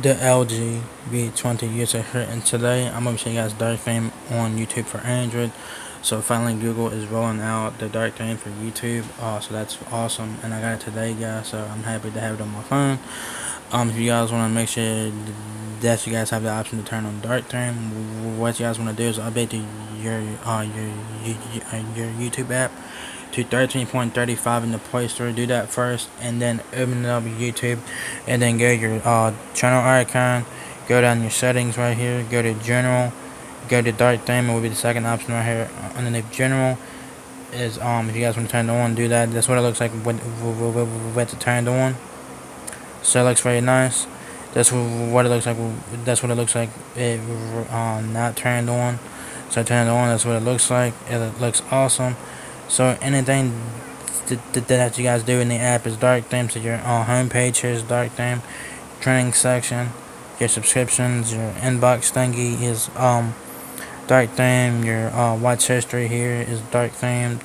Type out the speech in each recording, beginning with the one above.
The LG V20 user here, and today I'm going to show you guys dark theme on YouTube for Android. So finally Google is rolling out the dark theme for YouTube, so that's awesome, and I got it today, guys, so I'm happy to have it on my phone. If you guys want to make sure that you guys have the option to turn on dark theme, what you guys want to do is update your YouTube app to 13.35 in the Play Store. Do that first, and then open up YouTube, and then go to your channel icon, go down your settings right here, go to general, go to dark theme. It will be the second option right here underneath general. Is if you guys want to turn it on, do that. That's what it looks like with it turned on. So it looks very nice. That's what it looks like. That's what it looks like. It not turned on. So turn it on. That's what it looks like. It looks awesome. So anything that you guys do in the app is dark theme. So your home page here is dark theme. Trending section, your subscriptions, your inbox thingy is dark theme. Your watch history here is dark themed.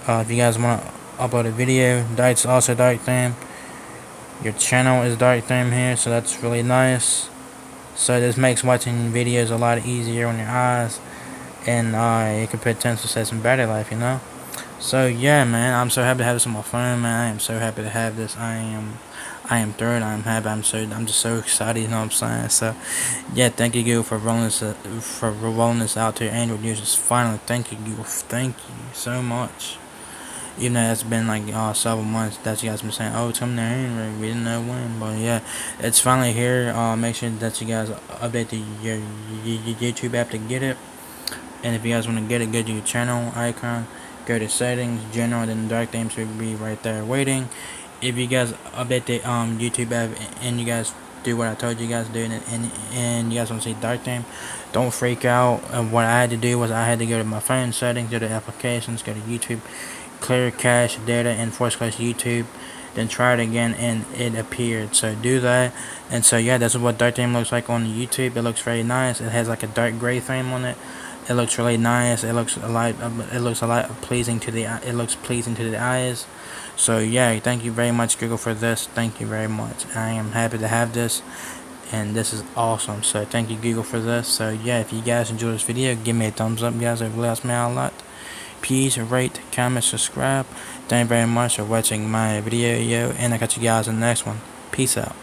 If you guys want to upload a video, that's also dark theme. Your channel is dark theme here, so that's really nice. So this makes watching videos a lot easier on your eyes, and it could potentially save some battery life, you know. So yeah, man, I'm so happy to have this on my phone, man. I am so happy to have this. I am thrilled. I'm happy. I'm just so excited. You know what I'm saying? So yeah, thank you, Google, for rolling this out to your Android users. Finally, thank you, Google. Thank you so much. Even though it's been like several months that you guys been saying, oh, it's coming to Android, we didn't know when, but yeah, it's finally here. Make sure that you guys update your YouTube app to get it. And if you guys want to get it, go to your channel icon, go to settings, general, then the dark theme should be right there waiting. If you guys update the YouTube app and you guys do what I told you guys to do, and you guys want to see dark theme, don't freak out. What I had to do was I had to go to my phone settings, go to applications, go to YouTube, clear cache data and / YouTube, then try it again, and it appeared. So do that. And so yeah, that's what dark theme looks like on YouTube. It looks very nice. It has like a dark gray theme on it. It looks really nice. It looks a lot pleasing to the eyes. So yeah, thank you very much, Google, for this. Thank you very much. I am happy to have this, and this is awesome. So thank you, Google, for this. So yeah, if you guys enjoyed this video, give me a thumbs up, guys. It really helps me out a lot. Please rate, comment, subscribe. Thank you very much for watching my video, and I catch you guys in the next one. Peace out.